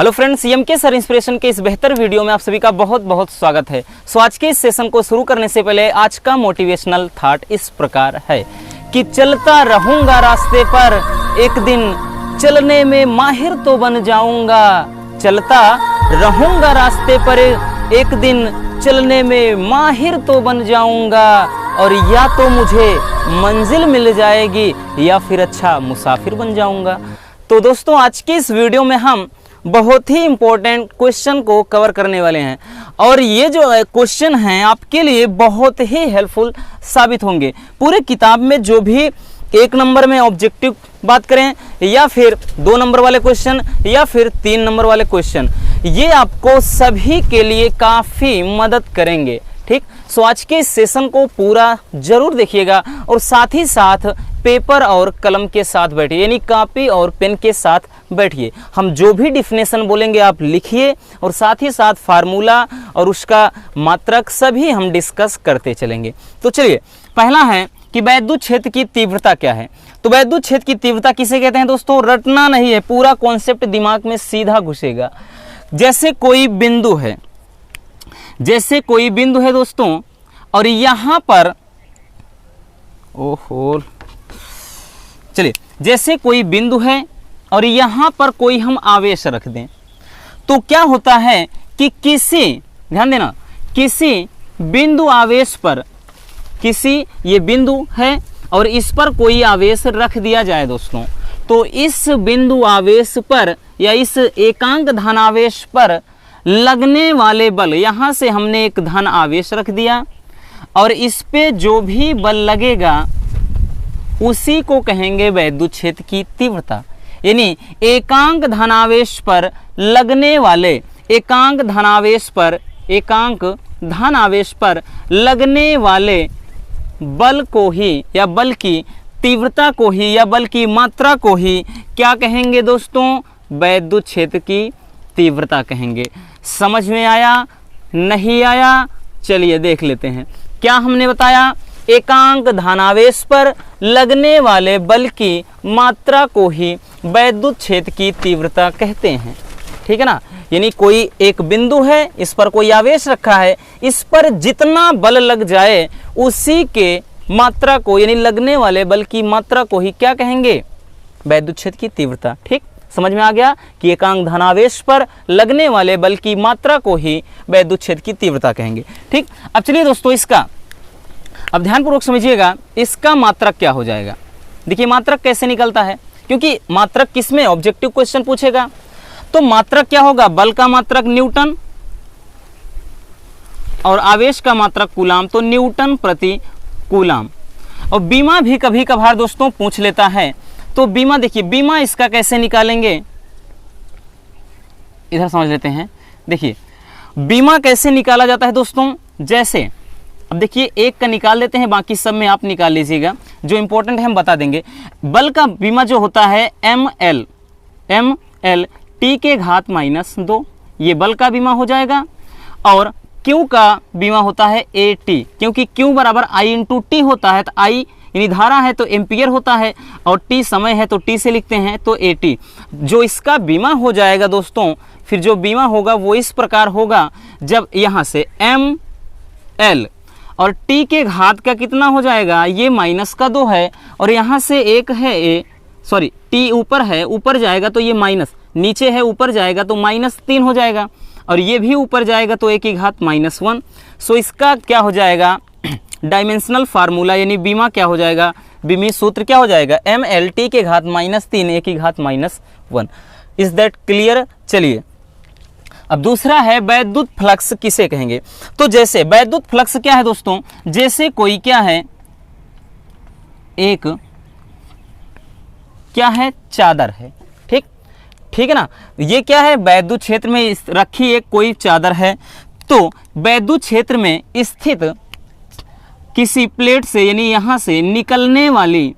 Hello friends, सीएमके sir inspiration के इस बेहतर वीडियो में आप सभी का बहुत बहुत स्वागत है। आज के इस सेशन को शुरू करने से पहले आज का मोटिवेशनल थॉट इस प्रकार है कि चलता रहूंगा रास्ते पर, एक दिन चलने में माहिर तो बन जाऊंगा। चलता रहूंगा रास्ते पर, एक दिन चलने में माहिर तो बन जाऊंगा, और या तो मुझे मंजिल मिल जाएगी या फिर अच्छा मुसाफिर बन जाऊंगा। तो दोस्तों, आज की इस वीडियो में हम बहुत ही इम्पोर्टेंट क्वेश्चन को कवर करने वाले हैं, और ये जो क्वेश्चन हैं आपके लिए बहुत ही हेल्पफुल साबित होंगे। पूरे किताब में जो भी 1 नंबर में ऑब्जेक्टिव बात करें, या फिर 2 नंबर वाले क्वेश्चन, या फिर 3 नंबर वाले क्वेश्चन, ये आपको सभी के लिए काफ़ी मदद करेंगे। ठीक, सो आज के इस सेशन को पूरा जरूर देखिएगा, और साथ ही साथ पेपर और कलम के साथ बैठिए, यानी कॉपी और पेन के साथ बैठिए। हम जो भी डिफिनेशन बोलेंगे आप लिखिए, और साथ ही साथ फार्मूला और उसका मात्रक सभी हम डिस्कस करते चलेंगे। तो चलिए, पहला है कि वैद्युत क्षेत्र की तीव्रता क्या है। तो वैद्युत क्षेत्र की तीव्रता किसे कहते हैं दोस्तों? रटना नहीं है, पूरा कॉन्सेप्ट दिमाग में सीधा घुसेगा। जैसे कोई बिंदु है, दोस्तों, और यहां पर चलिए, जैसे कोई बिंदु है और यहां पर कोई हम आवेश रख दें, तो क्या होता है कि ध्यान देना, किसी बिंदु आवेश पर, ये बिंदु है और इस पर कोई आवेश रख दिया जाए दोस्तों, तो इस बिंदु आवेश पर या इस एकांक धनावेश पर लगने वाले बल, यहां से हमने एक धन आवेश रख दिया, और इस पे जो भी बल लगेगा उसी को कहेंगे वैद्युत क्षेत्र की तीव्रता। यानी एकांक धनावेश पर लगने वाले, एकांक धनावेश पर लगने वाले बल को ही, या बल की तीव्रता को ही, या बल की मात्रा को ही क्या कहेंगे दोस्तों? वैद्युत क्षेत्र की तीव्रता कहेंगे। समझ में आया? नहीं आया? चलिए देख लेते हैं। क्या हमने बताया? एकांक धनावेश पर लगने वाले बल की मात्रा को ही वैद्युत क्षेत्र की तीव्रता कहते हैं। ठीक है ना? यानी कोई एक बिंदु है, इस पर कोई आवेश रखा है, इस पर जितना बल लग जाए उसी के मात्रा को, यानी लगने वाले बल की मात्रा को ही क्या कहेंगे? वैद्युत क्षेत्र की तीव्रता। ठीक, समझ में आ गया कि एकांक धनावेश पर लगने वाले बल की मात्रा को ही वैद्युत क्षेत्र की तीव्रता कहेंगे। ठीक, अब चलिए दोस्तों, इसका अब ध्यानपूर्वक समझिएगा, इसका मात्रक क्या हो जाएगा। देखिए मात्रक कैसे निकलता है, क्योंकि मात्रक किसमें ऑब्जेक्टिव क्वेश्चन पूछेगा, तो मात्रक क्या होगा? बल का मात्रक न्यूटन और आवेश का मात्रक कूलाम, तो न्यूटन प्रति कूलाम। और बीमा भी कभी कभार दोस्तों पूछ लेता है, तो बीमा, देखिए बीमा इसका कैसे निकालेंगे, इधर समझ लेते हैं। देखिए बीमा कैसे निकाला जाता है दोस्तों, जैसे अब देखिए एक का निकाल देते हैं, बाकी सब में आप निकाल लीजिएगा, जो इंपॉर्टेंट है हम बता देंगे। बल का बीमा जो होता है ml t के घात -2, ये बल का बीमा हो जाएगा। और Q का बीमा होता है AT, क्योंकि Q बराबर I × T होता है, तो I यानी धारा है तो एम्पियर होता है, और T समय है तो T से लिखते हैं, तो AT जो इसका बीमा हो जाएगा दोस्तों। फिर जो बीमा होगा वो इस प्रकार होगा, जब यहाँ से ml और T के घात का कितना हो जाएगा, ये -2 है, और यहाँ से एक है T ऊपर है, ऊपर जाएगा तो ये माइनस, नीचे है ऊपर जाएगा तो -3 हो जाएगा, और ये भी ऊपर जाएगा तो एक की घात -1। सो इसका क्या हो जाएगा? डायमेंशनल फार्मूला, यानी बीमा क्या हो जाएगा? बीमी सूत्र क्या हो जाएगा? ml t के घात -3 एक की घात -1। Is that clear? चलिए, अब दूसरा है वैद्युत फ्लक्स किसे कहेंगे। तो जैसे वैद्युत फ्लक्स क्या है दोस्तों? जैसे कोई क्या है, एक क्या है, चादर है। ठीक है ना? ये क्या है? वैद्युत क्षेत्र में रखी एक कोई चादर है, तो वैद्युत क्षेत्र में स्थित किसी प्लेट से, यानी यहां से निकलने वाली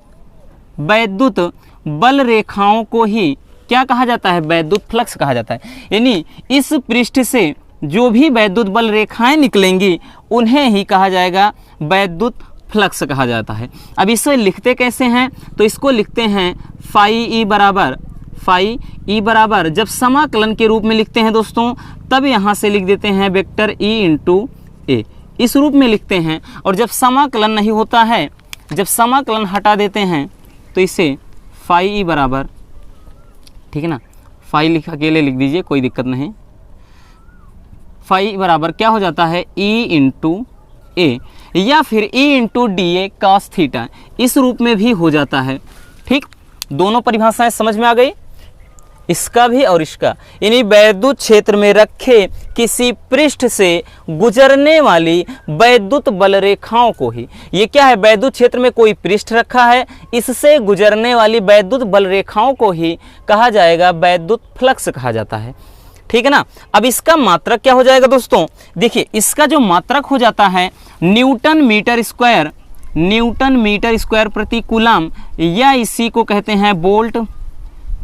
वैद्युत बल रेखाओं को ही क्या कहा जाता है? वैद्युत फ्लक्स कहा जाता है। यानी इस पृष्ठ से जो भी वैद्युत बल रेखाएं निकलेंगी उन्हें ही कहा जाएगा वैद्युत फ्लक्स कहा जाता है। अब इसे लिखते कैसे हैं? तो इसको लिखते हैं φe बराबर फाई ई बराबर, जब समाकलन के रूप में लिखते हैं दोस्तों तब यहाँ से लिख देते हैं वेक्टर ई इंटू ए, इस रूप में लिखते हैं। और जब समाकलन नहीं होता है, जब समाकलन हटा देते हैं तो इसे फाई ई बराबर, ठीक है ना, फाई अकेले लिख दीजिए, कोई दिक्कत नहीं। फाई बराबर क्या हो जाता है, ई इंटू ए, या फिर E into D A cos theta, इस रूप में भी हो जाता है। ठीक, दोनों परिभाषाएं समझ में आ गई, इसका भी और इसका। यानी वैद्युत क्षेत्र में रखे किसी पृष्ठ से गुजरने वाली वैद्युत बल रेखाओं को ही, ये क्या है, वैद्युत क्षेत्र में कोई पृष्ठ रखा है, इससे गुजरने वाली वैद्युत बल रेखाओं को ही कहा जाएगा वैद्युत फ्लक्स कहा जाता है। ठीक है ना। अब इसका मात्रक क्या हो जाएगा दोस्तों, देखिए इसका जो मात्रक हो जाता है न्यूटन मीटर स्क्वायर प्रति कूलम, या इसी को कहते हैं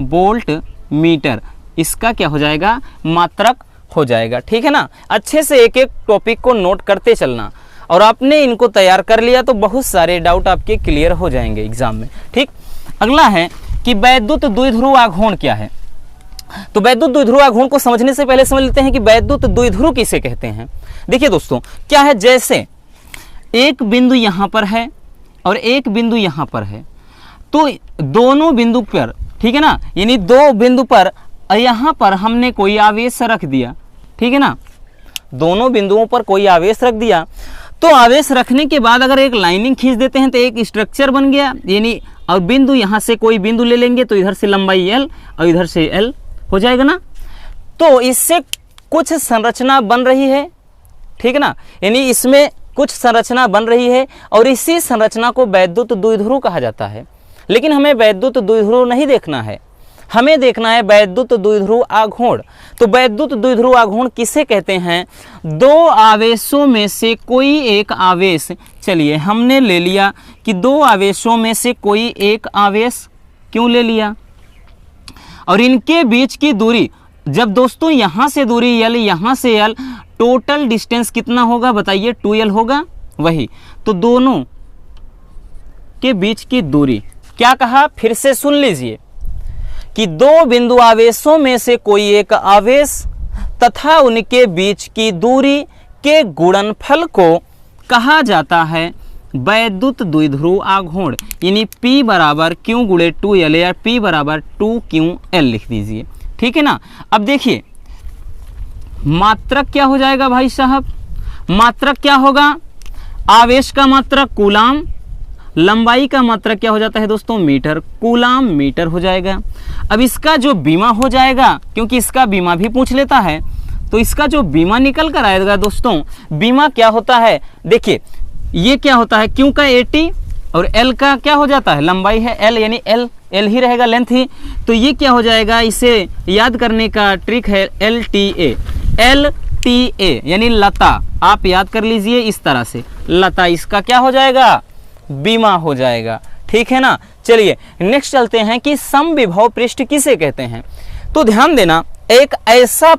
वोल्ट मीटर, इसका क्या हो जाएगा, मात्रक हो जाएगा। ठीक है ना। अच्छे से एक एक टॉपिक को नोट करते चलना, और आपने इनको तैयार कर लिया तो बहुत सारे डाउट आपके क्लियर हो जाएंगे एग्जाम में। ठीक, अगला है कि वैद्युत द्विध्रुव आघूर्ण क्या है। तो वैद्युत द्विध्रुव आघूर्ण को समझने से पहले समझ लेते हैं कि वैद्युत द्विध्रुव किसे कहते हैं। देखिए दोस्तों क्या है, जैसे एक बिंदु यहां पर है और एक बिंदु यहां पर है, तो दोनों बिंदु पर, ठीक है ना, यानी दो बिंदु पर यहां पर हमने कोई आवेश रख दिया, ठीक है ना, दोनों बिंदुओं पर कोई आवेश रख दिया, तो आवेश रखने के बाद अगर एक लाइनिंग खींच देते हैं तो एक स्ट्रक्चर बन गया, यानी और बिंदु यहां से कोई बिंदु ले लेंगे तो इधर से लंबाई एल और इधर से एल हो जाएगा ना, तो इससे कुछ संरचना बन रही है। ठीक है ना, यानी इसमें कुछ संरचना बन रही है और इसी संरचना को वैद्युत द्विध्रुव कहा जाता है। लेकिन हमें वैद्युत द्विध्रुव नहीं देखना है, हमें देखना है वैद्युत द्विध्रुव आघूर्ण। तो वैद्युत द्विध्रुव आघूर्ण किसे कहते हैं, दो आवेशों में से कोई एक आवेश, चलिए हमने ले लिया कि दो आवेशों में से कोई एक आवेश, क्यों ले लिया, और इनके बीच की दूरी, जब दोस्तों यहां से दूरी एल, यहां से एल, टोटल डिस्टेंस कितना होगा बताइए, 2l होगा, वही तो दोनों के बीच की दूरी क्या कहा, फिर से सुन लीजिए कि दो बिंदु आवेशों में से कोई एक आवेश तथा उनके बीच की दूरी के गुणनफल को कहा जाता है वैद्युत द्विध्रुव आघूर्ण, यानी P बराबर Q गुणे 2L या P बराबर 2QL लिख दीजिए। ठीक है ना। अब देखिए मात्रक क्या हो जाएगा भाई साहब, मात्रक क्या होगा, आवेश का मात्रक कूलाम, लंबाई का मात्रक क्या हो जाता है दोस्तों, मीटर, कूलाम मीटर हो जाएगा। अब इसका जो बीमा हो जाएगा, क्योंकि इसका बीमा भी पूछ लेता है, तो इसका जो बीमा निकल कर आएगा दोस्तों, बीमा क्या होता है, देखिए ये क्या होता है, Q का 80 और L का क्या हो जाता है, लंबाई है L, यानी L ही रहेगा, लेंथ ही, तो ये क्या हो जाएगा, इसे याद करने का ट्रिक है LTA यानी लता, आप याद कर लीजिए इस तरह से, लता, इसका क्या हो जाएगा, बीमा हो जाएगा। ठीक है ना। चलिए नेक्स्ट चलते हैं कि समविभव पृष्ठ किसे कहते हैं। तो ध्यान देना, एक ऐसा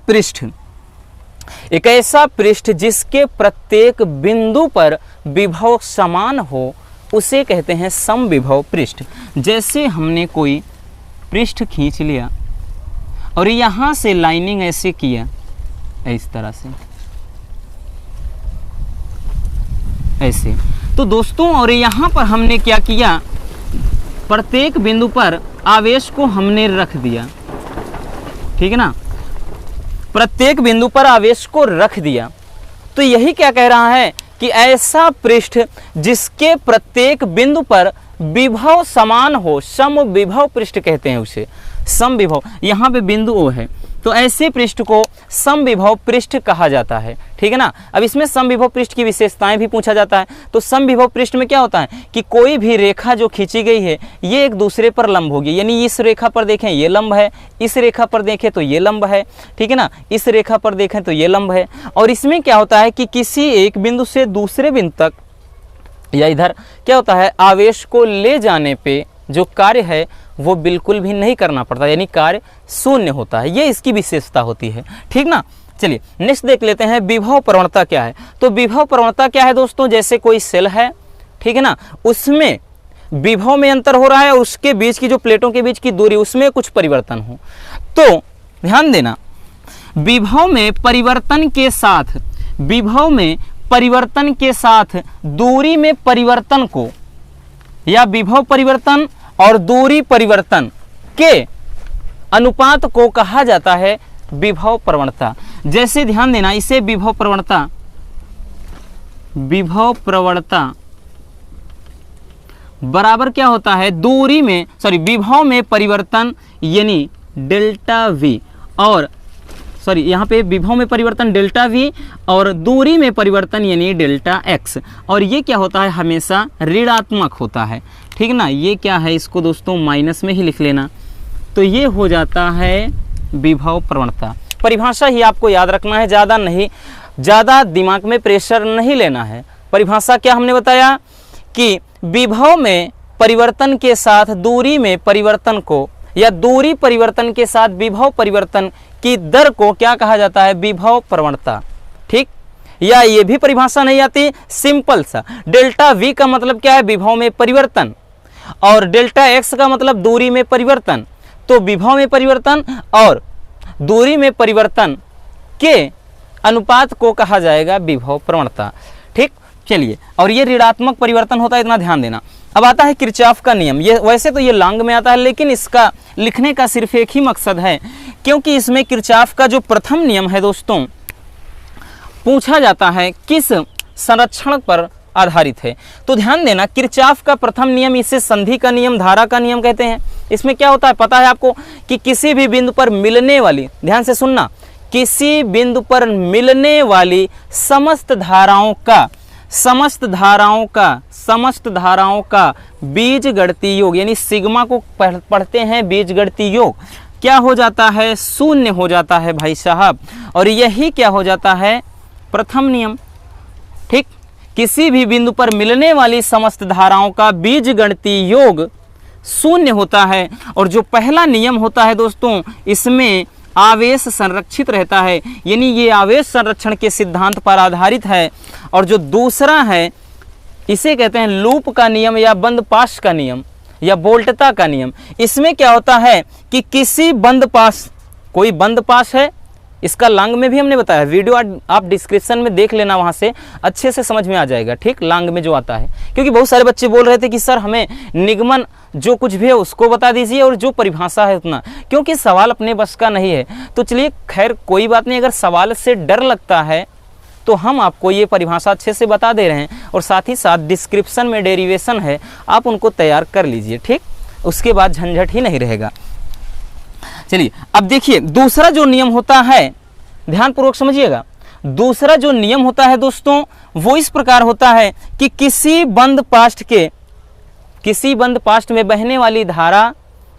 पृष्ठ जिसके प्रत्येक बिंदु पर विभव समान हो उसे कहते हैं समविभव पृष्ठ। जैसे हमने कोई पृष्ठ खींच लिया और यहाँ से लाइनिंग ऐसे किया, इस तरह से ऐसे, तो दोस्तों और यहाँ पर हमने क्या किया, प्रत्येक बिंदु पर आवेश को हमने रख दिया, ठीक है ना, प्रत्येक बिंदु पर आवेश को रख दिया। तो यही क्या कह रहा है कि ऐसा पृष्ठ जिसके प्रत्येक बिंदु पर विभव समान हो, समविभव पृष्ठ कहते हैं उसे, समविभव, यहाँ पे बिंदु O है, तो ऐसे पृष्ठ को समविभव पृष्ठ कहा जाता है। ठीक है ना। अब इसमें समविभव पृष्ठ की विशेषताएं भी पूछा जाता है। तो समविभव पृष्ठ में क्या होता है कि कोई भी रेखा जो खींची गई है ये एक दूसरे पर लंब होगी, यानी इस रेखा पर देखें ये लंब है, इस रेखा पर देखें तो ये लंब है, ठीक है ना, इस रेखा पर देखें तो ये लंब है। और इसमें क्या होता है कि किसी एक बिंदु से दूसरे बिंदु तक या इधर क्या होता है, आवेश को ले जाने पे जो कार्य है वो बिल्कुल भी नहीं करना पड़ता, यानी कार्य शून्य होता है, ये इसकी विशेषता होती है। ठीक ना। चलिए नेक्स्ट देख लेते हैं विभव प्रवणता क्या है। तो विभव प्रवणता क्या है दोस्तों, जैसे कोई सेल है, ठीक है ना, उसमें विभव में अंतर हो रहा है और उसके बीच की जो प्लेटों के बीच की दूरी उसमें कुछ परिवर्तन हो। तो ध्यान देना, विभव में परिवर्तन के साथ दूरी में परिवर्तन को, या विभव परिवर्तन और दूरी परिवर्तन के अनुपात को कहा जाता है विभव प्रवणता। जैसे ध्यान देना, इसे विभव प्रवणता बराबर क्या होता है, विभव में परिवर्तन यानी डेल्टा वी, और यहाँ पे विभव में परिवर्तन डेल्टा वी और दूरी में परिवर्तन यानी डेल्टा एक्स, और ये क्या होता है, हमेशा ऋणात्मक होता है। ठीक ना, ये क्या है, इसको दोस्तों माइनस में ही लिख लेना। तो ये हो जाता है विभव प्रवणता। परिभाषा ही आपको याद रखना है, ज़्यादा नहीं, ज़्यादा दिमाग में प्रेशर नहीं लेना है। परिभाषा क्या हमने बताया कि विभव में परिवर्तन के साथ दूरी में परिवर्तन को, या दूरी परिवर्तन के साथ विभव परिवर्तन की दर को क्या कहा जाता है, विभव प्रवणता। ठीक, या ये भी परिभाषा नहीं आती, सिंपल सा, डेल्टा वी का मतलब क्या है, विभव में परिवर्तन, और डेल्टा एक्स का मतलब दूरी में परिवर्तन। तो विभव में परिवर्तन और दूरी में परिवर्तन के अनुपात को कहा जाएगा विभव प्रवणता। ठीक, चलिए, और ये ऋणात्मक परिवर्तन होता है, इतना ध्यान देना। अब आता है किरचॉफ का नियम। ये वैसे तो ये लॉन्ग में आता है, लेकिन इसका लिखने का सिर्फ एक ही मकसद है, क्योंकि इसमें किरचॉफ का जो प्रथम नियम है दोस्तों, पूछा जाता है किस संरक्षण पर आधारित है। तो ध्यान देना, किरचॉफ का प्रथम नियम, इसे संधि का नियम, धारा का नियम कहते हैं। इसमें क्या होता है पता है आपको, कि किसी भी बिंदु पर मिलने वाली, ध्यान से सुनना, किसी बिंदु पर मिलने वाली समस्त धाराओं का बीजगणितीय योग, यानी सिग्मा को पढ़ते हैं बीजगणितीय योग, क्या हो जाता है, शून्य हो जाता है भाई साहब। और यही क्या हो जाता है, प्रथम नियम। ठीक, किसी भी बिंदु पर मिलने वाली समस्त धाराओं का बीजगणितीय योग शून्य होता है। और जो पहला नियम होता है दोस्तों, इसमें आवेश संरक्षित रहता है, यानी ये आवेश संरक्षण के सिद्धांत पर आधारित है। और जो दूसरा है, इसे कहते हैं लूप का नियम, या बंद पाश का नियम, या बोल्टता का नियम। इसमें क्या होता है कि किसी बंद पाश, कोई बंद पाश है, इसका लांग में भी हमने बताया, वीडियो आप डिस्क्रिप्शन में देख लेना, वहाँ से अच्छे से समझ में आ जाएगा। ठीक, लांग में जो आता है, क्योंकि बहुत सारे बच्चे बोल रहे थे कि सर हमें निगमन जो कुछ भी है उसको बता दीजिए और जो परिभाषा है उतना, क्योंकि सवाल अपने बस का नहीं है। तो चलिए खैर कोई बात नहीं, अगर सवाल से डर लगता है तो हम आपको ये परिभाषा अच्छे से बता दे रहे हैं, और साथ ही साथ डिस्क्रिप्शन में डेरिवेशन है, आप उनको तैयार कर लीजिए। ठीक, उसके बाद झंझट ही नहीं रहेगा। चलिए अब देखिए, दूसरा जो नियम होता है, ध्यानपूर्वक समझिएगा, दूसरा जो नियम होता है दोस्तों, वो इस प्रकार होता है कि किसी बंद पास्ट में बहने वाली धारा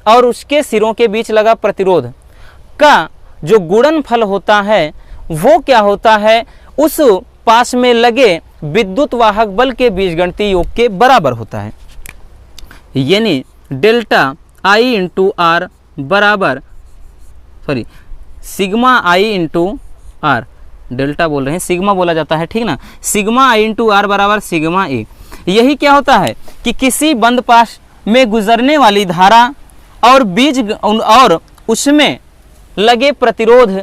और उसके सिरों के बीच लगा प्रतिरोध का जो गुणनफल होता है, वो क्या होता है, उस पास में लगे विद्युत वाहक बल के बीजगणितीय योग के बराबर होता है। यानी डेल्टा आई इंटू आर बराबर, sigma I into R, delta बोल रहे हैं, सिग्मा बोला जाता है, ठीक ना, सिग्मा आई इंटू आर बराबर सिग्मा ए। यही क्या होता है कि किसी बंद पाश में गुजरने वाली धारा और उसमें लगे प्रतिरोध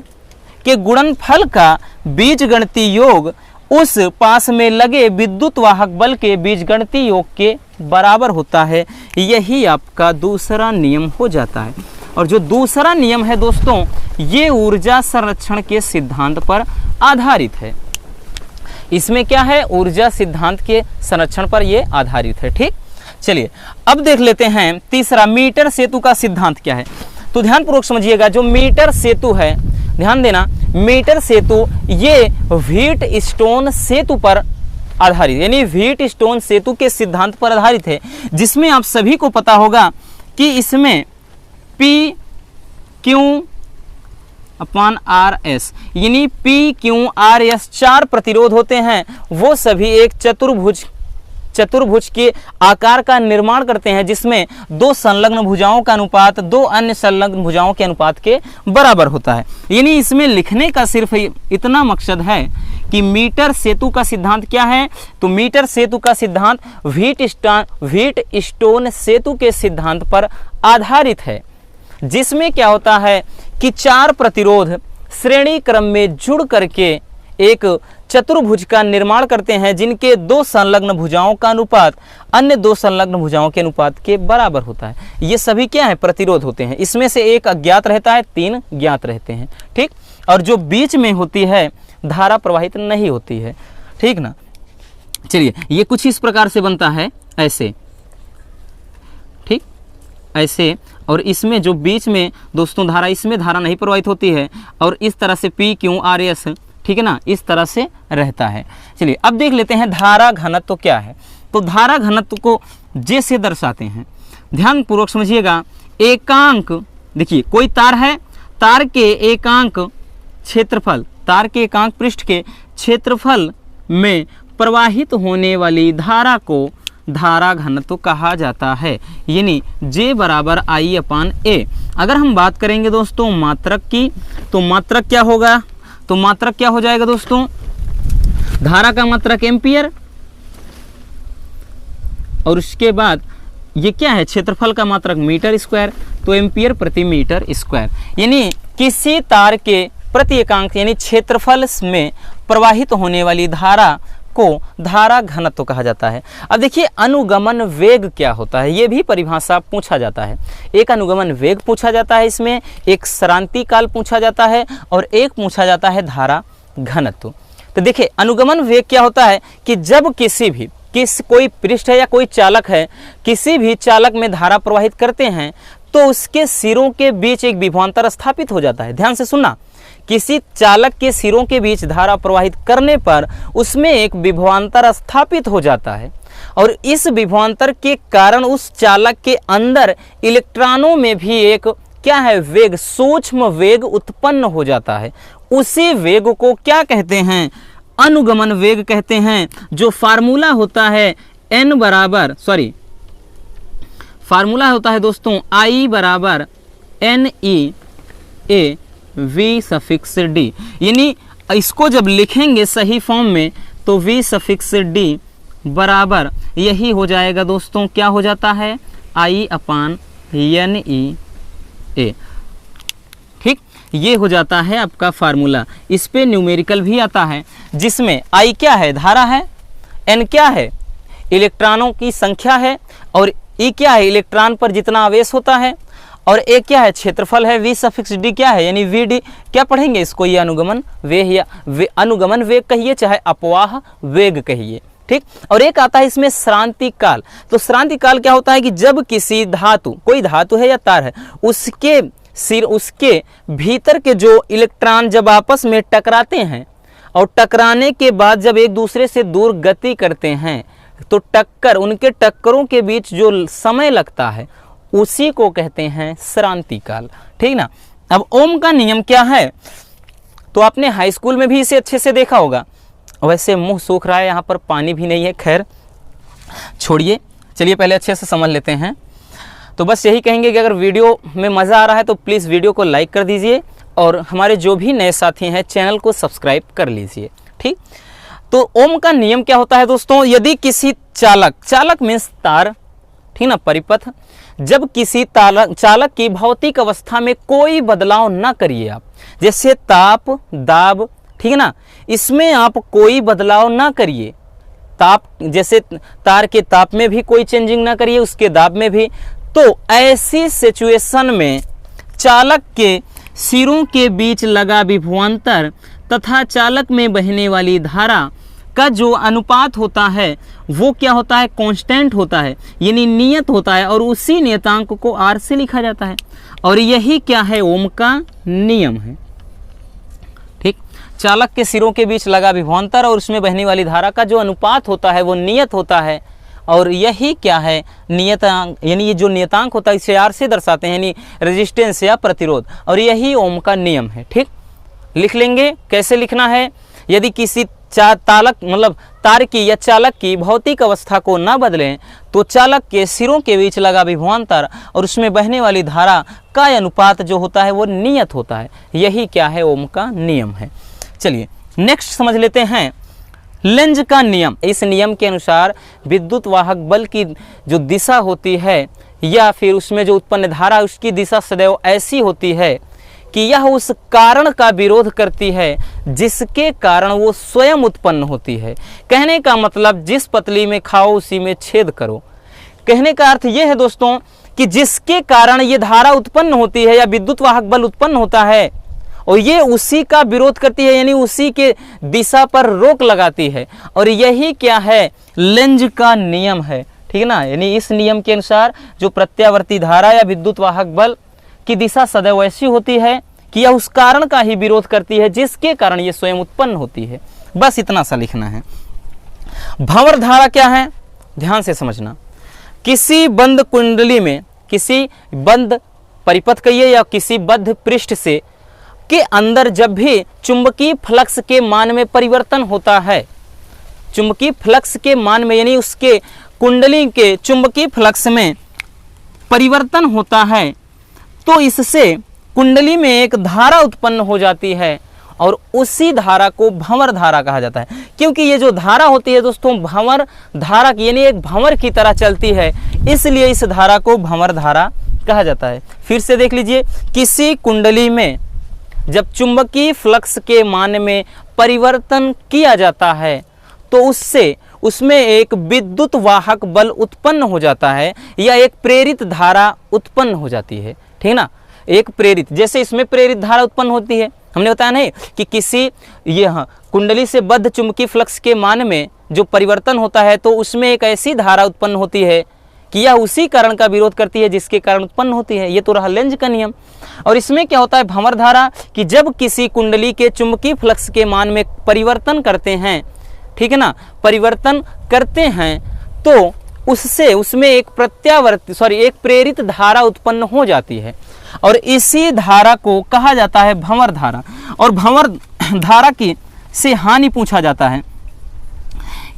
के गुणनफल का बीजगणितीय योग उस पास में लगे विद्युत वाहक बल के बीजगणितीय योग के बराबर होता है। यही आपका दूसरा नियम हो जाता है। और जो दूसरा नियम है दोस्तों, ये ऊर्जा संरक्षण के सिद्धांत पर आधारित है। इसमें क्या है, ऊर्जा सिद्धांत के संरक्षण पर ये आधारित है। ठीक, चलिए अब देख लेते हैं तीसरा, मीटर सेतु का सिद्धांत क्या है। तो ध्यानपूर्वक समझिएगा, जो मीटर सेतु है, ध्यान देना, मीटर सेतु ये व्हीट स्टोन सेतु पर आधारित, यानी व्हीट स्टोन सेतु के सिद्धांत पर आधारित है, जिसमें आप सभी को पता होगा कि इसमें P Q upon R S, यानी पी क्यू आर एस 4 प्रतिरोध होते हैं। वो सभी एक चतुर्भुज के आकार का निर्माण करते हैं जिसमें दो संलग्न भुजाओं का अनुपात दो अन्य संलग्न भुजाओं के अनुपात के बराबर होता है। यानी इसमें लिखने का सिर्फ इतना मकसद है कि मीटर सेतु का सिद्धांत क्या है, तो मीटर सेतु का सिद्धांत व्हीट स्टोन सेतु के सिद्धांत पर आधारित है, जिसमें क्या होता है कि चार प्रतिरोध श्रेणी क्रम में जुड़ करके एक चतुर्भुज का निर्माण करते हैं जिनके दो संलग्न भुजाओं का अनुपात अन्य दो संलग्न भुजाओं के अनुपात के बराबर होता है। ये सभी क्या है, प्रतिरोध होते हैं। इसमें से एक अज्ञात रहता है, तीन ज्ञात रहते हैं, ठीक। और जो बीच में होती है धारा प्रवाहित नहीं होती है, ठीक ना। चलिए, ये कुछ इस प्रकार से बनता है, ऐसे, ठीक, ऐसे। और इसमें जो बीच में दोस्तों धारा, इसमें धारा नहीं प्रवाहित होती है और इस तरह से PQRS, ठीक है ना, इस तरह से रहता है। चलिए अब देख लेते हैं धारा घनत्व क्या है। तो धारा घनत्व को जैसे दर्शाते हैं, ध्यान पूर्वक समझिएगा। एकांक, देखिए कोई तार है, तार के एकांक क्षेत्रफल, तार के एकांक पृष्ठ के क्षेत्रफल में प्रवाहित होने वाली धारा को धारा घनत्व कहा जाता है, यानी J बराबर I/A। अगर हम बात करेंगे दोस्तों मात्रक की, तो मात्रक क्या होगा, तो मात्रक क्या हो जाएगा दोस्तों, धारा का मात्रक एम्पियर और उसके बाद ये क्या है, क्षेत्रफल का मात्रक मीटर स्क्वायर, तो एम्पियर प्रति मीटर स्क्वायर। यानी किसी तार के प्रति एकांक यानी क्षेत्रफल में प्रवाहित होने वाली धारा को धारा घनत्व कहा जाता है। अब देखिए अनुगमन वेग क्या होता है, ये भी परिभाषा पूछा जाता है। एक अनुगमन वेग पूछा जाता है, इसमें एक सरांति काल पूछा जाता है और एक पूछा जाता है धारा घनत्व। तो देखिए अनुगमन वेग क्या होता है कि जब कोई पृष्ठ है या कोई चालक है, किसी भी चालक में धारा प्रवाहित करते हैं तो उसके सिरों के बीच एक विभवांतर स्थापित हो जाता है। ध्यान से सुनना, किसी चालक के सिरों के बीच धारा प्रवाहित करने पर उसमें एक विभवांतर स्थापित हो जाता है और इस विभवांतर के कारण उस चालक के अंदर इलेक्ट्रॉनों में भी एक क्या है, वेग, सूक्ष्म वेग उत्पन्न हो जाता है। उसी वेग को क्या कहते हैं, अनुगमन वेग कहते हैं, जो फार्मूला होता है फार्मूला होता है दोस्तों I बराबर NE V∗D। यानी इसको जब लिखेंगे सही फॉर्म में तो V∗D बराबर यही हो जाएगा दोस्तों, क्या हो जाता है, I/NEA, ठीक। ये हो जाता है आपका फार्मूला। इस पे न्यूमेरिकल भी आता है जिसमें I क्या है, धारा है, N क्या है, इलेक्ट्रॉनों की संख्या है और E क्या है, इलेक्ट्रॉन पर जितना आवेश होता है और A क्या है, क्षेत्रफल है, V∗D क्या है यानी VD। क्या पढ़ेंगे इसको, ये अनुगमन वेग या अनुगमन वेग कहिए चाहे अपवाह वेग कहिए, ठीक। और एक आता है इसमें श्रांति काल। तो श्रांति काल क्या होता है कि जब किसी धातु, कोई धातु है या तार है, उसके भीतर के जो इलेक्ट्रॉन जब आपस में टकराते हैं और टकराने के बाद जब एक दूसरे से दूर गति करते हैं तो उनके टक्करों के बीच जो समय लगता है उसी को कहते हैं श्रांति काल, ठीक ना। अब ओम का नियम क्या है, तो आपने हाई स्कूल में भी इसे अच्छे से देखा होगा। वैसे मुंह सूख रहा है, यहाँ पर पानी भी नहीं है, खैर छोड़िए, चलिए पहले अच्छे से समझ लेते हैं। तो बस यही कहेंगे कि अगर वीडियो में मज़ा आ रहा है तो प्लीज़ वीडियो को लाइक कर दीजिए और हमारे जो भी नए साथी हैं चैनल को सब्सक्राइब कर लीजिए, ठीक। तो ओम का नियम क्या होता है दोस्तों, यदि किसी चालक मीन्स तार, ठीक ना, परिपथ, जब किसी चालक की भौतिक अवस्था में कोई बदलाव ना करिए आप, जैसे ताप, दाब, ठीक है ना, इसमें आप कोई बदलाव ना करिए। ताप, जैसे तार के ताप में भी कोई चेंजिंग ना करिए, उसके दाब में भी। तो ऐसी सिचुएशन में चालक के सिरों के बीच लगा विभवांतर तथा चालक में बहने वाली धारा का जो अनुपात होता है वो क्या होता है, कांस्टेंट होता है, यानी नियत होता है और उसी नियतांक को R से लिखा जाता है और यही क्या है, ओम का नियम है, ठीक। चालक के सिरों के बीच लगा विभवांतर और उसमें बहने वाली धारा का जो अनुपात होता है वो नियत होता है और यही क्या है, नियतांक, यानी ये जो नियतांक होता है इसे R से दर्शाते हैं, यानी रेजिस्टेंस या प्रतिरोध, और यही ओम का नियम है, ठीक। लिख लेंगे, कैसे लिखना है, यदि किसी तालक मतलब तार की या चालक की भौतिक अवस्था को न बदलें तो चालक के सिरों के बीच लगा विभवांतर और उसमें बहने वाली धारा का अनुपात जो होता है वो नियत होता है। यही क्या है, ओम का नियम है। चलिए नेक्स्ट समझ लेते हैं लेंज का नियम। इस नियम के अनुसार विद्युत वाहक बल की जो दिशा होती है या फिर उसमें जो उत्पन्न धारा उसकी दिशा सदैव ऐसी होती है कि यह उस कारण का विरोध करती है जिसके कारण वो स्वयं उत्पन्न होती है। कहने का मतलब जिस पतली में खाओ उसी में छेद करो। कहने का अर्थ यह है दोस्तों कि जिसके कारण ये धारा उत्पन्न होती है या विद्युत वाहक बल उत्पन्न होता है और ये उसी का विरोध करती है, यानी उसी के दिशा पर रोक लगाती है। और यही क्या है, लेंज का नियम है। ठीक है ना, यानी इस नियम के अनुसार जो प्रत्यावर्ती धारा या विद्युत वाहक बल की दिशा सदैव ऐसी होती है कि यह उस कारण का ही विरोध करती है जिसके कारण ये स्वयं उत्पन्न होती है। बस इतना सा लिखना है। भंवर धारा क्या है, ध्यान से समझना। किसी बंद कुंडली में, किसी बंद परिपथ कहिए या किसी बद्ध पृष्ठ से के अंदर जब भी चुंबकीय फ्लक्स के मान में परिवर्तन होता है, चुंबकीय फ्लक्स के मान में यानी उसके कुंडली के चुंबकीय फ्लक्स में परिवर्तन होता है तो इससे कुंडली में एक धारा उत्पन्न हो जाती है और उसी धारा को भंवर धारा कहा जाता है। क्योंकि ये जो धारा होती है दोस्तों भंवर धारा की यानी एक भंवर की तरह चलती है, इसलिए इस धारा को भंवर धारा कहा जाता है। फिर से देख लीजिए, किसी कुंडली में जब चुंबकीय फ्लक्स के मान में परिवर्तन किया जाता है तो उससे उसमें एक विद्युत वाहक बल उत्पन्न हो जाता है या एक प्रेरित धारा उत्पन्न हो जाती है। ठीक ना, एक प्रेरित, जैसे इसमें प्रेरित धारा उत्पन्न होती है, हमने बताया नहीं कि किसी ये कुंडली से बद्ध चुंबकीय फ्लक्स के मान में जो परिवर्तन होता है तो उसमें एक ऐसी धारा उत्पन्न होती है कि यह उसी कारण का विरोध करती है जिसके कारण उत्पन्न होती है। ये तो रहा लेंज का नियम। और इसमें क्या होता है भंवर धारा कि जब किसी कुंडली के चुंबकीय फ्लक्स के मान में परिवर्तन करते हैं, ठीक है ना, परिवर्तन करते हैं तो उससे उसमें एक एक प्रेरित धारा उत्पन्न हो जाती है और इसी धारा को कहा जाता है भंवर धारा। और भंवर धारा की से हानि पूछा जाता है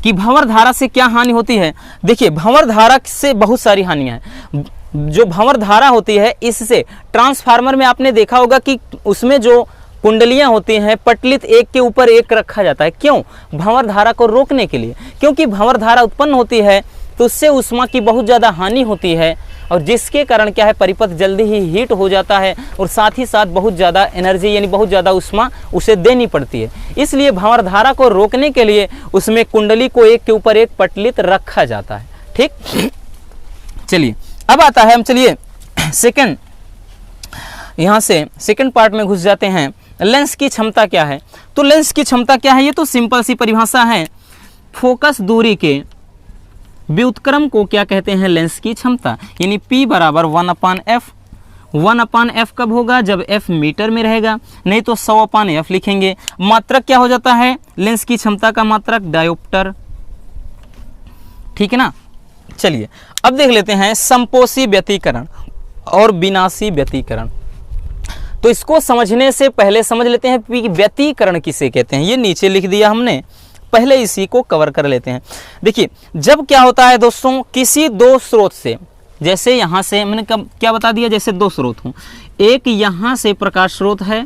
कि भंवर धारा से क्या हानि होती है। देखिए भंवर धारा से बहुत सारी हानियां हैं। जो भंवर धारा होती है इससे ट्रांसफार्मर में आपने देखा होगा कि उसमें जो कुंडलियां होती हैं पटलित एक के ऊपर एक रखा जाता है। क्यों? भंवर धारा को रोकने के लिए। क्योंकि भंवर धारा उत्पन्न होती है तो उससे उष्मा की बहुत ज़्यादा हानि होती है और जिसके कारण क्या है परिपथ जल्दी ही हीट हो जाता है और साथ ही साथ बहुत ज़्यादा एनर्जी यानी बहुत ज़्यादा उष्मा उसे देनी पड़ती है। इसलिए भंवर धारा को रोकने के लिए उसमें कुंडली को एक के ऊपर एक पटलित रखा जाता है। ठीक, चलिए अब आता है हम चलिए सेकंड, यहाँ से सेकंड पार्ट में घुस जाते हैं। लेंस की क्षमता क्या है? तो लेंस की क्षमता क्या है, ये तो सिंपल सी परिभाषा है। फोकस दूरी के व्युत्क्रम को क्या कहते हैं? लेंस की क्षमता, यानी P बराबर 1/f। 1/f कब होगा? जब f मीटर में रहेगा, नहीं तो 100/f लिखेंगे। मात्रक क्या हो जाता है लेंस की क्षमता का? मात्रक डायोप्टर। ठीक है ना। चलिए अब देख लेते हैं समपोषी व्यतिकरण और विनाशी व्यतिकरण। तो इसको समझने से पहले समझ लेते हैं कि व्यतिकरण किसे कहते हैं। ये नीचे लिख दिया हमने, पहले इसी को कवर कर लेते हैं। देखिए जब क्या होता है दोस्तों, किसी दो स्रोत से, जैसे यहाँ से मैंने क्या बता दिया, जैसे दो स्रोत हों, एक यहाँ से प्रकाश स्रोत है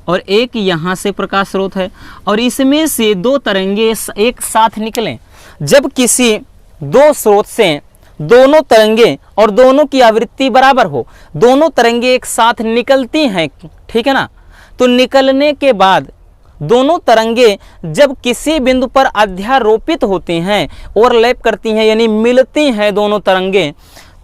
और एक यहाँ से प्रकाश स्रोत है और इसमें से दो तरंगे एक साथ निकलें। जब किसी दो स्रोत से दोनों तरंगे और दोनों की आवृत्ति बराबर हो, दोनों तरंगे एक साथ निकलती हैं, ठीक है ना, तो निकलने के बाद दोनों तरंगे जब किसी बिंदु पर अध्यारोपित होती हैं, ओवरलैप करती हैं यानी मिलती हैं दोनों तरंगे,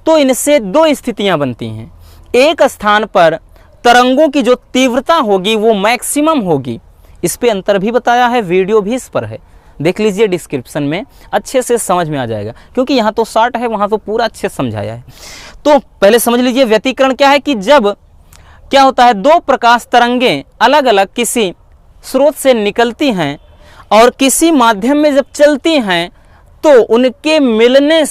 तो इनसे दो स्थितियां बनती हैं। एक स्थान पर तरंगों की जो तीव्रता होगी वो मैक्सिमम होगी। इस पे अंतर भी बताया है, वीडियो भी इस पर है, देख लीजिए डिस्क्रिप्शन में, अच्छे से समझ में आ जाएगा, क्योंकि यहाँ तो शॉर्ट है, वहाँ तो पूरा अच्छे से समझाया है। तो पहले समझ लीजिए व्यतिकरण क्या है कि जब क्या होता है दो प्रकाश तरंगें अलग अलग किसी स्रोत से निकलती हैं और किसी माध्यम में जब चलती हैं तो उनके मिलने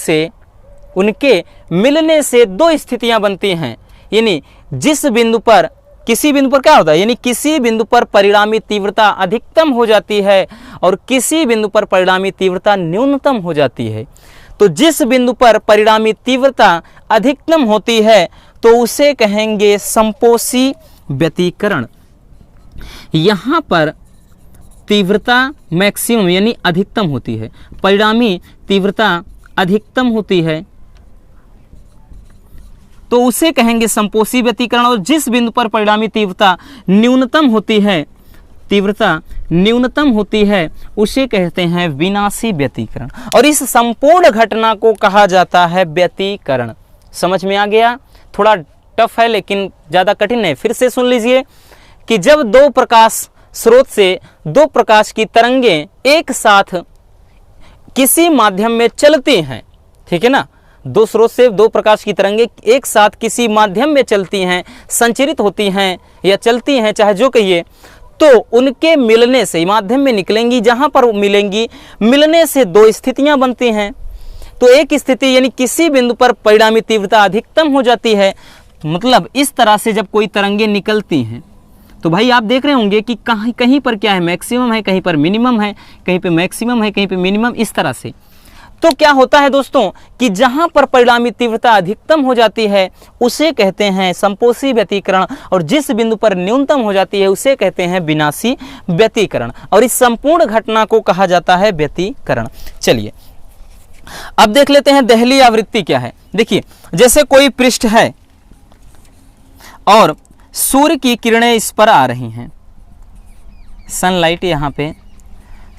से दो स्थितियां बनती हैं। यानी जिस बिंदु पर किसी बिंदु पर क्या होता है, यानी किसी बिंदु पर परिणामी तीव्रता अधिकतम हो जाती है और किसी बिंदु पर परिणामी तीव्रता न्यूनतम हो जाती है। तो जिस बिंदु पर परिणामी तीव्रता अधिकतम होती है तो उसे कहेंगे संपोषी व्यतिकरण। यहां पर तीव्रता मैक्सिमम यानी अधिकतम होती है, परिणामी तीव्रता अधिकतम होती है तो उसे कहेंगे संपोषी व्यतिकरण। और जिस बिंदु पर परिणामी तीव्रता न्यूनतम होती है, तीव्रता न्यूनतम होती है, उसे कहते हैं विनाशी व्यतिकरण। और इस संपूर्ण घटना को कहा जाता है व्यतिकरण। समझ में आ गया? थोड़ा टफ है लेकिन ज़्यादा कठिन है। फिर से सुन लीजिए कि जब दो प्रकाश स्रोत से दो प्रकाश की तरंगें एक साथ किसी माध्यम में चलती हैं, ठीक है ना, दो स्रोत से दो प्रकाश की तरंगें एक साथ किसी माध्यम में चलती हैं, संचरित होती हैं या चलती हैं, चाहे जो कहिए, तो उनके मिलने से माध्यम में निकलेंगी, जहां पर मिलेंगी, मिलने से दो स्थितियां बनती हैं। तो एक स्थिति यानी किसी बिंदु पर परिणामी तीव्रता अधिकतम हो जाती है, मतलब इस तरह से जब कोई तरंगें निकलती हैं तो भाई आप देख रहे होंगे कि कहीं पर क्या है, मैक्सिमम है, कहीं पर मिनिमम है, कहीं पे मैक्सिमम है, कहीं पे मिनिमम, इस तरह से। तो क्या होता है दोस्तों कि जहां पर परिणामी तीव्रता अधिकतम हो जाती है उसे कहते हैं संपोषी व्यतिकरण, और जिस बिंदु पर न्यूनतम हो जाती है उसे कहते हैं विनाशी व्यतिकरण। और इस संपूर्ण घटना को कहा जाता है व्यतिकरण। चलिए अब देख लेते हैं देहली आवृत्ति क्या है। देखिए, जैसे कोई पृष्ठ है और सूर्य की किरणें इस पर आ रही हैं, सनलाइट यहाँ पे,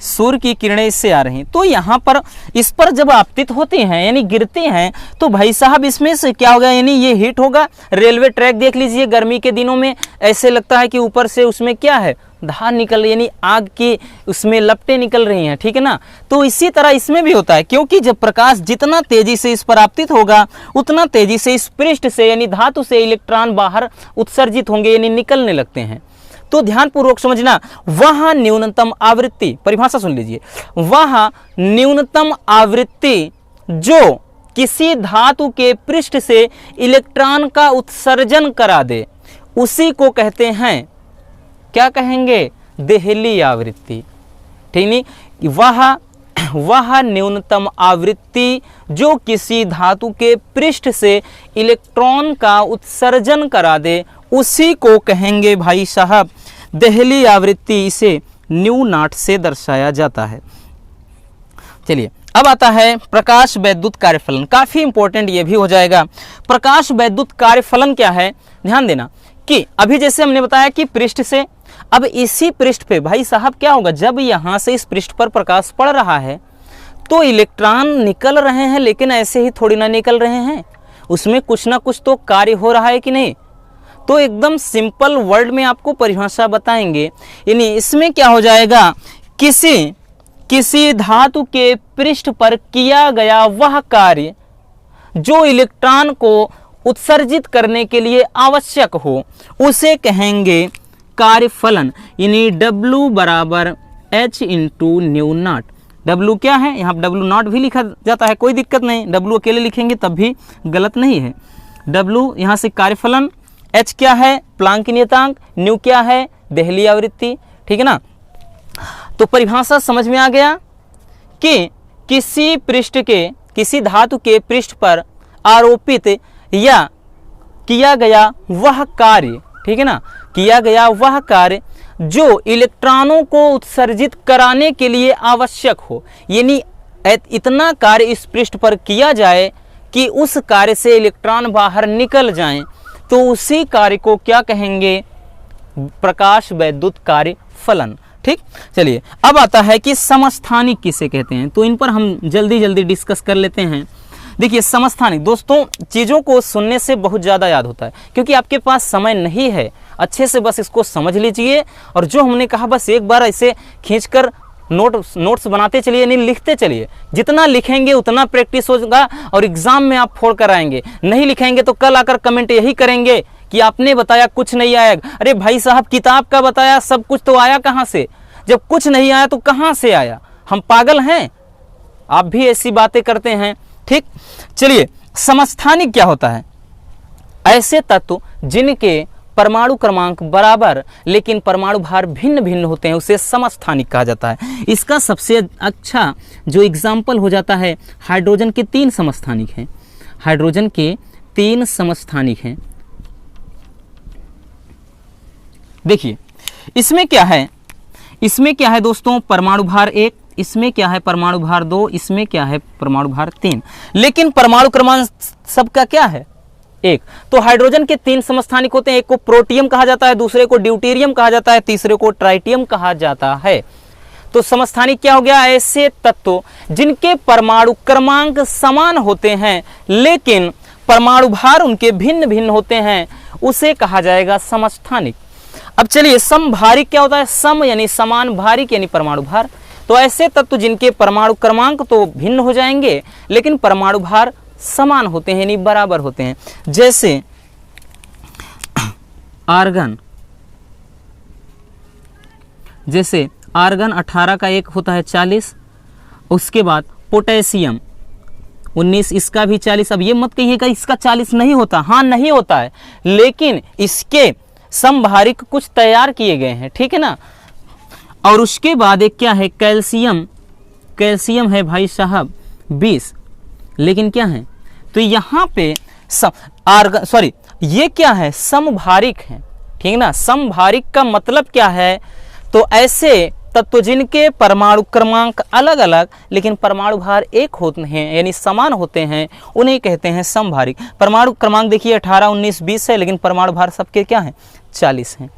सूर्य की किरणें इससे आ रही, तो यहाँ पर इस पर जब आपतित होती हैं यानी गिरती हैं, तो भाई साहब इसमें से क्या होगा, यानी ये हीट होगा। रेलवे ट्रैक देख लीजिए, गर्मी के दिनों में ऐसे लगता है कि ऊपर से उसमें क्या है, धार निकल, यानी आग की उसमें लपटें निकल रही हैं, ठीक है ना। तो इसी तरह इसमें भी होता है, क्योंकि जब प्रकाश जितना तेजी से इस पर आपतित होगा उतना तेजी से इस पृष्ठ से यानी धातु से इलेक्ट्रॉन बाहर उत्सर्जित होंगे, यानी निकलने लगते हैं। तो ध्यानपूर्वक समझना, वहां न्यूनतम आवृत्ति, परिभाषा सुन लीजिए, वहां न्यूनतम आवृत्ति जो किसी धातु के पृष्ठ से इलेक्ट्रॉन का उत्सर्जन करा दे उसी को कहते हैं, क्या कहेंगे, देहली आवृत्ति। ठीक नहीं, वह न्यूनतम आवृत्ति जो किसी धातु के पृष्ठ से इलेक्ट्रॉन का उत्सर्जन करा दे उसी को कहेंगे भाई साहब देहली आवृत्ति। इसे न्यू नॉट से दर्शाया जाता है। चलिए अब आता है प्रकाश वैद्युत कार्यफलन। काफी इंपॉर्टेंट ये भी हो जाएगा। प्रकाश वैद्युत कार्यफलन क्या है, ध्यान देना कि अभी जैसे हमने बताया कि पृष्ठ से, अब इसी पृष्ठ पे भाई साहब क्या होगा, जब यहां से इस पृष्ठ पर प्रकाश पड़ रहा है तो इलेक्ट्रॉन निकल रहे हैं, लेकिन ऐसे ही थोड़ी ना निकल रहे हैं, उसमें कुछ ना कुछ तो कार्य हो रहा है कि नहीं। तो एकदम सिंपल वर्ड में आपको परिभाषा बताएंगे, यानी इसमें क्या हो जाएगा, किसी धातु के पृष्ठ पर किया गया वह कार्य जो इलेक्ट्रॉन को उत्सर्जित करने के लिए आवश्यक हो उसे कहेंगे कार्यफलन, यानी W बराबर H into new not. W क्या है, यहाँ W नॉट भी लिखा जाता है, कोई दिक्कत नहीं, W अकेले लिखेंगे तब भी गलत नहीं है। W यहाँ से कार्यफलन, H क्या है, प्लांक नियतांक, न्यू क्या है, देहली आवृत्ति, ठीक है ना। तो परिभाषा समझ में आ गया कि किसी धातु के पृष्ठ पर आरोपित या किया गया वह कार्य, ठीक है ना, किया गया वह कार्य जो इलेक्ट्रॉनों को उत्सर्जित कराने के लिए आवश्यक हो, यानी इतना कार्य इस पृष्ठ पर किया जाए कि उस कार्य से इलेक्ट्रॉन बाहर निकल जाएं, तो उसी कार्य को क्या कहेंगे, प्रकाश वैद्युत कार्यफलन। ठीक, चलिए अब आता है कि समस्थानिक किसे कहते हैं, तो इन पर हम जल्दी जल्दी डिस्कस कर लेते हैं। देखिए समस्थानिक दोस्तों, चीज़ों को सुनने से बहुत ज़्यादा याद होता है, क्योंकि आपके पास समय नहीं है, अच्छे से बस इसको समझ लीजिए और जो हमने कहा बस एक बार ऐसे खींचकर नोट्स बनाते चलिए, नहीं लिखते चलिए। जितना लिखेंगे उतना प्रैक्टिस होगा और एग्जाम में आप फोड़ कर आएंगे। नहीं लिखेंगे तो कल आकर कमेंट यही करेंगे कि आपने बताया कुछ नहीं आया। अरे भाई साहब, किताब का बताया सब कुछ तो आया कहाँ से, जब कुछ नहीं आया तो कहाँ से आया, हम पागल हैं? आप भी ऐसी बातें करते हैं। ठीक, चलिए समस्थानिक क्या होता है, ऐसे तत्व जिनके परमाणु क्रमांक बराबर लेकिन परमाणु भार भिन्न भिन्न होते हैं, उसे समस्थानिक कहा जाता है। इसका सबसे अच्छा जो एग्जाम्पल हो जाता है, हाइड्रोजन के 3 समस्थानिक हैं, हाइड्रोजन के 3 समस्थानिक हैं। देखिए इसमें क्या है, इसमें क्या है दोस्तों, परमाणु भार 1, इसमें क्या है परमाणु भार 2, इसमें क्या है परमाणु भार 3, लेकिन परमाणु क्रमांक सबका क्या है 1। तो हाइड्रोजन के 3 समस्थानिक होते हैं, एक को प्रोटियम कहा जाता है, दूसरे को ड्यूटेरियम कहा जाता है, तीसरे को ट्राइटियम कहा जाता है। तो समस्थानिक क्या हो गया, ऐसे तत्व जिनके परमाणु क्रमांक समान होते हैं लेकिन परमाणु भार उनके भिन्न भिन्न होते हैं, उसे कहा जाएगा समस्थानिक। अब चलिए समभारिक क्या होता है, सम यानी समान, भारिक यानी परमाणु भार। तो ऐसे तत्व जिनके परमाणु क्रमांक तो भिन्न हो जाएंगे लेकिन परमाणु भार समान होते हैं यानी बराबर होते हैं, जैसे आर्गन, जैसे आर्गन 18 का 1 होता है 40, उसके बाद पोटेशियम 19, इसका भी 40। अब ये मत कहिएगा इसका 40 नहीं होता, हाँ नहीं होता है, लेकिन इसके समभारिक कुछ तैयार किए गए हैं, ठीक है ना। और उसके बाद एक क्या है कैल्शियम, कैल्शियम है भाई साहब 20, लेकिन क्या है तो यहाँ पे ये क्या है समभारिक है, ठीक ना। समभारिक का मतलब क्या है, तो ऐसे तत्व जिनके परमाणु क्रमांक अलग अलग लेकिन परमाणु भार 1 होते हैं यानी समान होते हैं, उन्हें कहते हैं समभारिक। परमाणु क्रमांक देखिए 18, 19, 20 है लेकिन परमाणु भार सबके क्या है 40 हैं,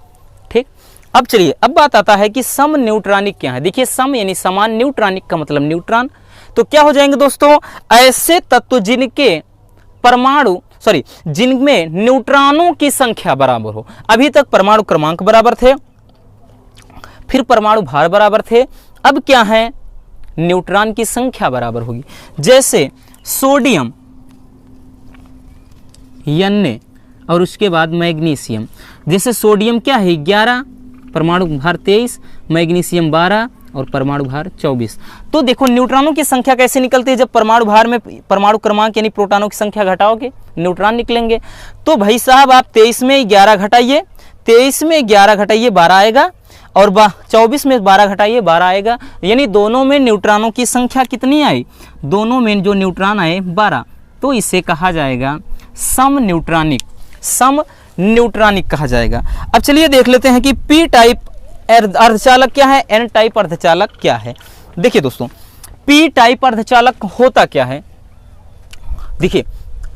ठीक। अब चलिए अब बात आता है कि सम न्यूट्रॉनिक क्या है। देखिए सम यानी समान, न्यूट्रॉनिक का मतलब न्यूट्रॉन। तो क्या हो जाएंगे दोस्तों, ऐसे तत्व जिनके परमाणु जिनमें न्यूट्रॉनों की संख्या बराबर हो। अभी तक परमाणु क्रमांक बराबर थे, फिर परमाणु भार बराबर थे, अब क्या है न्यूट्रॉन की संख्या बराबर होगी। जैसे सोडियम Na और उसके बाद मैग्नीशियम, जैसे सोडियम क्या है 11, परमाणु भार 23, मैग्नीशियम 12 और परमाणु भार 24। तो देखो न्यूट्रॉनों की संख्या कैसे निकलती है, जब परमाणु भार में परमाणु क्रमांक यानी प्रोटॉनों की संख्या घटाओगे न्यूट्रॉन निकलेंगे। तो भाई साहब आप 23 में 11 घटाइए, 23 में 11 घटाइए 12 आएगा, और 24 में 12 घटाइए 12 आएगा, यानी दोनों में न्यूट्रॉनों की संख्या कितनी आई, दोनों में जो न्यूट्रॉन आए 12। तो इसे कहा जाएगा सम न्यूट्रॉनिक, सम न्यूट्रॉनिक कहा जाएगा। अब चलिए देख लेते हैं कि पी टाइप अर्धचालक क्या है, एन टाइप अर्धचालक क्या है। देखिए दोस्तों पी टाइप अर्धचालक होता क्या है, देखिए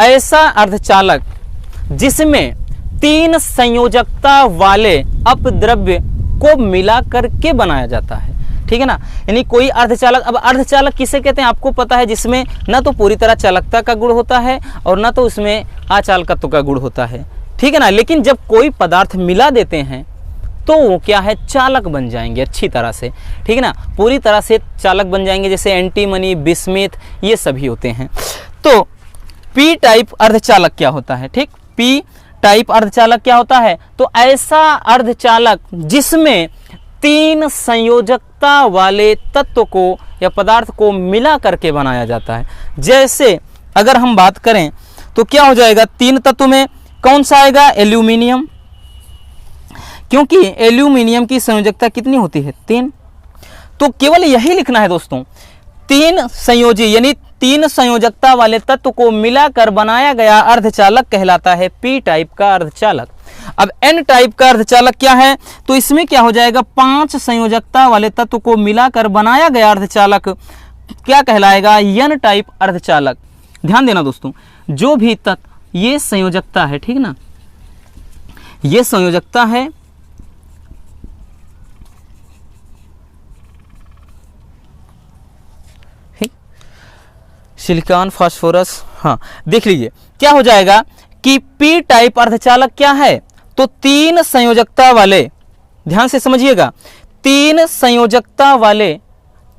ऐसा अर्धचालक जिसमें 3 संयोजकता वाले अपद्रव्य को मिला करके बनाया जाता है, ठीक है ना। यानी कोई अर्धचालक, अब अर्धचालक किसे कहते हैं आपको पता है, जिसमें ना तो पूरी तरह चालकता का गुण होता है और ना तो उसमें अचालकत्व का गुण होता है, ठीक है ना। लेकिन जब कोई पदार्थ मिला देते हैं तो वो क्या है चालक बन जाएंगे अच्छी तरह से, ठीक है ना, पूरी तरह से चालक बन जाएंगे, जैसे एंटीमनी, बिस्मिथ ये सभी होते हैं। तो पी टाइप अर्धचालक क्या होता है, ठीक, पी टाइप अर्धचालक क्या होता है, तो ऐसा अर्धचालक जिसमें 3 संयोजकता वाले तत्व को या पदार्थ को मिला करके बनाया जाता है। जैसे अगर हम बात करें तो क्या हो जाएगा, 3 तत्व में कौन सा आएगा, एल्यूमिनियम, क्योंकि एल्यूमिनियम की संयोजकता कितनी होती है 3। तो केवल यही लिखना है दोस्तों, 3 संयोजी यानी 3 संयोजकता वाले तत्व को मिलाकर बनाया गया अर्धचालक कहलाता है पी टाइप का अर्धचालक। अब एन टाइप का अर्धचालक क्या है, तो इसमें क्या हो जाएगा, 5 संयोजकता वाले तत्व को मिलाकर बनाया गया अर्धचालक क्या कहलाएगा, एन टाइप अर्धचालक। ध्यान देना दोस्तों, जो भी तत्व ये संयोजकता है, ठीक ना, ये संयोजकता है, सिलिकॉन, फास्फोरस, हाँ देख लीजिए क्या हो जाएगा कि पी टाइप अर्धचालक क्या है, तो 3 संयोजकता वाले, ध्यान से समझिएगा, 3 संयोजकता वाले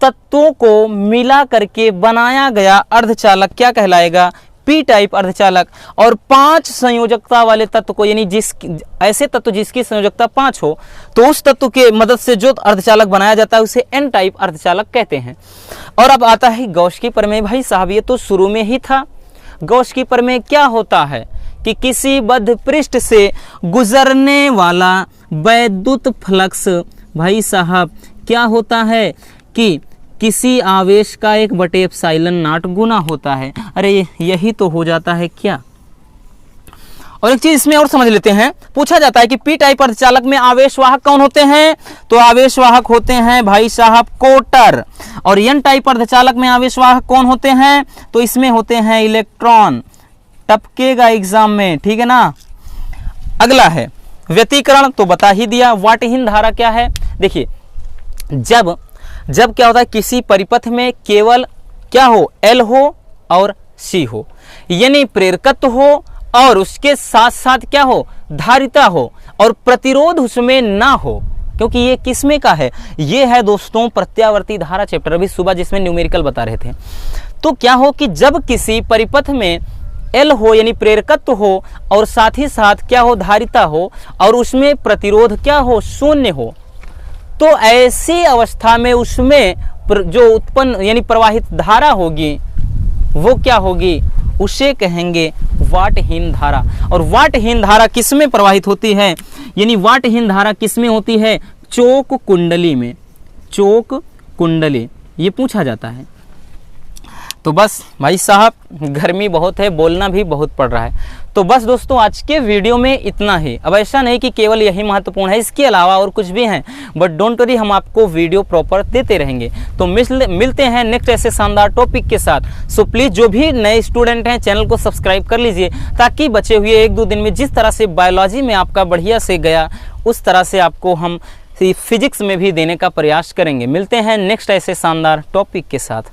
तत्वों को मिला करके बनाया गया अर्धचालक क्या कहलाएगा, पी टाइप अर्धचालक। और 5 संयोजकता वाले तत्व को, यानी ऐसे तत्व जिसकी संयोजकता 5 हो, तो उस तत्व के मदद से जो अर्धचालक बनाया जाता है उसे एन टाइप अर्धचालक कहते हैं। और अब आता है गॉस की प्रमेय। भाई साहब ये तो शुरू में ही था। गॉस की प्रमेय क्या होता है कि किसी बद्ध पृष्ठ से गुजरने वाला वैद्युत फ्लक्स भाई साहब क्या होता है कि किसी आवेश का 1/ε0 गुना होता है। अरे यही तो हो जाता है क्या। और एक चीज इसमें और समझ लेते हैं, पूछा जाता है कि पी टाइप अर्धचालक में आवेशवाहक कौन होते हैं, तो आवेशवाहक होते हैं भाई साहब कोटर। और एन टाइप अर्धचालक में आवेशवाहक कौन होते हैं, तो इसमें होते हैं इलेक्ट्रॉन। टपकेगा एग्जाम में, ठीक है ना। अगला है व्यतिकरण, तो बता ही दिया। वाटहीन धारा क्या है, देखिए जब क्या होता है किसी परिपथ में केवल क्या हो, एल हो और सी हो, यानी प्रेरकत्व हो और उसके साथ साथ क्या हो, धारिता हो, और प्रतिरोध उसमें ना हो, क्योंकि ये किसमें का है, ये है दोस्तों प्रत्यावर्ती धारा चैप्टर, अभी सुबह जिसमें न्यूमेरिकल बता रहे थे। तो क्या हो कि जब किसी परिपथ में एल हो यानी प्रेरकत्व हो और साथ ही साथ क्या हो, धारिता हो, और उसमें प्रतिरोध क्या हो, शून्य हो, तो ऐसी अवस्था में उसमें जो उत्पन्न यानी प्रवाहित धारा होगी वो क्या होगी, उसे कहेंगे वाटहीन धारा। और वाटहीन धारा किसमें प्रवाहित होती है, यानी वाटहीन धारा किसमें होती है, चोक कुंडली में। चोक कुंडली ये पूछा जाता है। तो बस भाई साहब गर्मी बहुत है, बोलना भी बहुत पड़ रहा है। तो बस दोस्तों आज के वीडियो में इतना ही। अब ऐसा नहीं कि केवल यही महत्वपूर्ण है, इसके अलावा और कुछ भी हैं, बट डोंट वरी, हम आपको वीडियो प्रॉपर देते रहेंगे। तो मिलते हैं नेक्स्ट ऐसे शानदार टॉपिक के साथ। सो प्लीज़ जो भी नए स्टूडेंट हैं चैनल को सब्सक्राइब कर लीजिए, ताकि बचे हुए 1-2 दिन में जिस तरह से बायोलॉजी में आपका बढ़िया से गया उस तरह से आपको हम फिजिक्स में भी देने का प्रयास करेंगे। मिलते हैं नेक्स्ट ऐसे शानदार टॉपिक के साथ।